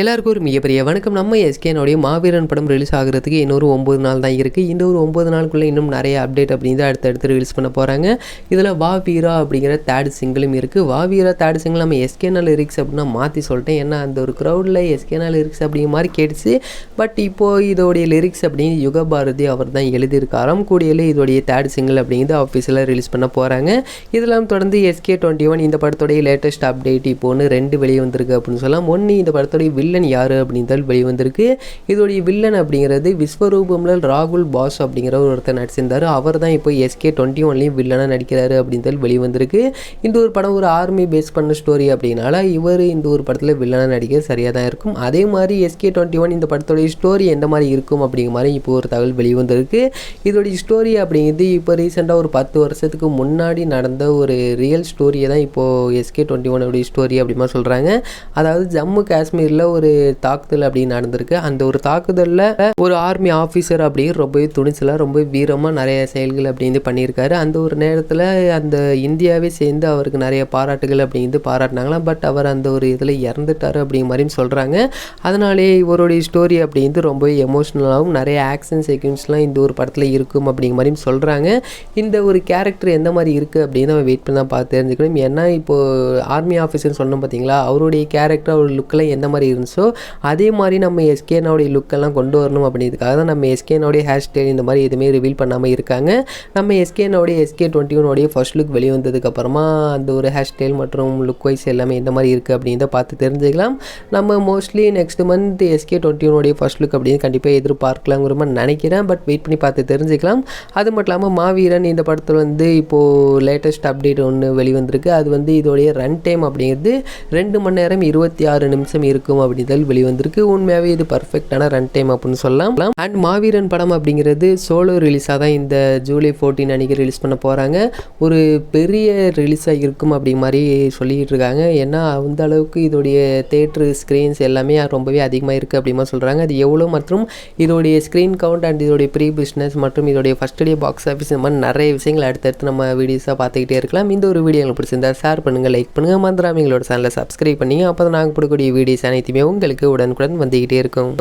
எல்லாருக்கும் ஒரு மிகப்பெரிய வணக்கம். நம்ம எஸ்கேனுடைய மாவீரன் படம் ரிலீஸ் ஆகிறதுக்கு இன்னொரு 9 நாள் தான் இருக்குது. இந்த ஒரு 9 நாளுக்குள்ளே இன்னும் நிறைய அப்டேட் அப்படின்னு அடுத்தடுத்து ரிலீஸ் பண்ண போகிறாங்க. இதில் வா வீரா அப்படிங்கிற தேர்ட் சிங்கிளும் இருக்குது. வா வீரா தேர்ட் சிங்கிள் நம்ம எஸ்கேனா லிரிக்ஸ் அப்படின்னா மாற்றி சொல்லிட்டேன். ஏன்னா அந்த ஒரு க்ரௌடில் எஸ்கேனா லிரிக்ஸ் அப்படிங்கிற மாதிரி கேட்டுச்சு. பட் இப்போது இதோடைய லிரிக்ஸ் அப்படின்னு யுகபாரதி அவர் தான் எழுதியிருக்காராம். கூடியில் இதோடைய தேர்ட் சிங்கிள் அப்படிங்கிறது ஆஃபீஸில் ரிலீஸ் பண்ண போகிறாங்க. இதெல்லாம் தொடர்ந்து SK21 இந்த படத்தோடைய லேட்டஸ்ட் அப்டேட் இப்போ ஒன்று 2 வெளியே வந்திருக்கு அப்படின்னு சொல்லலாம். ஒன்று இந்த படத்தோடைய வில்லன் யார் அப்படின்றது வெளிவந்திருக்கு. இதோடைய வில்லன் அப்படிங்கிறது விஸ்வரூபம்ல ராகுல் பாஸ் அப்படிங்கிற ஒருத்தர் நடிச்சிருந்தார். அவர் தான் இப்போ SK21லையும் வில்லனாக நடிக்கிறாரு அப்படின்றது வெளிவந்திருக்கு. இந்த ஒரு படம் ஒரு ஆர்மி பேஸ் பண்ண ஸ்டோரி அப்படின்னால இவர் இந்த ஒரு படத்தில் வில்லனாக நடிக்க சரியாக தான் இருக்கும். அதே மாதிரி SK21 இந்த படத்தோடைய ஸ்டோரி எந்த மாதிரி இருக்கும் அப்படிங்கிற மாதிரி இப்போ ஒரு தகவல் வெளிவந்திருக்கு. இதோடைய ஸ்டோரி அப்படிங்கிறது இப்போ ரீசெண்டாக ஒரு 10 வருஷத்துக்கு முன்னாடி நடந்த ஒரு ரியல் ஸ்டோரியை தான் இப்போது SK21 ஸ்டோரி அப்படிமா சொல்கிறாங்க. அதாவது ஜம்மு காஷ்மீரில் ஒரு தாக்குதல் அப்படி நடந்திருக்கு. அந்த ஒரு தாக்குதலில் ஒரு ஆர்மி ஆஃபீஸர் அப்படி ரொம்பவே துணிச்சலாக ரொம்ப வீரமாக நிறைய செயல்கள் அப்படின்னு பண்ணியிருக்காரு. அந்த ஒரு நேரத்தில் அந்த இந்தியாவே சேர்ந்து அவருக்கு நிறைய பாராட்டுகள் அப்படிங்கிறது பாராட்டினாங்களாம். பட் அவர் அந்த ஒரு இதில் இறந்துட்டார் அப்படிங்கிற மாதிரியும் சொல்கிறாங்க. அதனாலே இவருடைய ஸ்டோரி அப்படிங்கிறது ரொம்ப எமோஷ்னலாகவும் நிறைய ஆக்ஷன் சீக்வன்ஸ்லாம் இந்த ஒரு படத்தில் இருக்கும் அப்படிங்கிற மாதிரியும் சொல்கிறாங்க. இந்த ஒரு கேரக்டர் எந்த மாதிரி இருக்குது அப்படின்னு நம்ம வெயிட் பண்ணி தான் பார்த்து தெரிஞ்சுக்கணும். ஏன்னா இப்போது ஆர்மி ஆஃபீஸர்னு சொன்னோம் பார்த்தீங்களா, அவருடைய கேரக்டர் அவருடைய லுக்கெல்லாம் எந்த மாதிரி இருந்துச்சோ அதே மாதிரி நம்ம எஸ்கேனோடைய லுக்கெல்லாம் கொண்டு வரணும் அப்படின்றதுக்காக தான் நம்ம எஸ்கேனோடைய ஹேர் ஸ்டைல் இந்த மாதிரி எதுவுமே ரிவீல் பண்ணாமல் இருக்காங்க. நம்ம எஸ்கேனோடைய SK21 ஃபர்ஸ்ட் லுக் வெளிவந்ததுக்கப்புறமா அந்த ஒரு ஹேர் ஸ்டைல் மற்றும் லுக் வைஸ் எல்லாமே எந்த மாதிரி இருக்குது அப்படின்றத பார்த்து தெரிஞ்சுக்கலாம். நம்ம mostly next month SK21 first look அப்படின்னு கண்டிப்பாக எதிர்பார்க்கலாங்கிற மாதிரி நினைக்கிறேன். பட் வெயிட் பண்ணி பார்த்து தெரிஞ்சுக்கலாம். அது மட்டும் இல்லாமல் மாவீரன் இந்த படத்தில் இப்போது லேட்டஸ்ட் அப்டேட் ஒன்று வெளிவந்திருக்கு. அது இதோடைய ரன் டைம் அப்படிங்கிறது 2 மணி நேரம் 26 நிமிஷம் இருக்கும் அப்படின்றது வெளிவந்திருக்கு. உண்மையாகவே இது பர்ஃபெக்டான ரன் டைம் அப்படின்னு சொல்லலாம். அண்ட் மாவீரன் படம் அப்படிங்கிறது சோலோ ரிலீஸாக தான் இந்த ஜூலை 14 அன்றைக்கி ரிலீஸ் பண்ண போகிறாங்க. ஒரு பெரிய ரிலீஸாக இருக்கும் அப்படி மாதிரி சொல்லிக்கிட்டு இருக்காங்க. ஏன்னா அந்த அளவுக்கு இதோடைய தேட்டரு ஸ்க்ரீன்ஸ் எல்லாமே ரொம்பவே அதிகமாக இருக்குது அப்படிமா சொல்கிறாங்க. அது எவ்வளோ மற்றும் இதோடைய ஸ்க்ரீன் கவுண்ட் அண்ட் இதோடைய ப்ரீ பிஸ்னஸ் மற்றும் இதோடைய ஃபஸ்ட் டே பாக்ஸ் ஆஃபீஸ் இந்த மாதிரி நிறைய விஷயங்கள் அடுத்தடுத்து நம்ம வீடியோஸாக பார்த்துக்கிட்டே இருக்கலாம். இந்த ஒரு வீடியோ உங்களுக்கு பிடிச்சிருந்தா ஷேர் பண்ணுங்கள், லைக் பண்ணுங்கள், மறந்துடாம எங்களோட சேனலை சப்ஸ்கிரைப் பண்ணிங்க. அப்போ தான் நாங்கள் போடக்கூடிய வீடியோஸ் அனைத்துமே உங்களுக்கு உடனுக்குடன் வந்துக்கிட்டே இருக்கும்.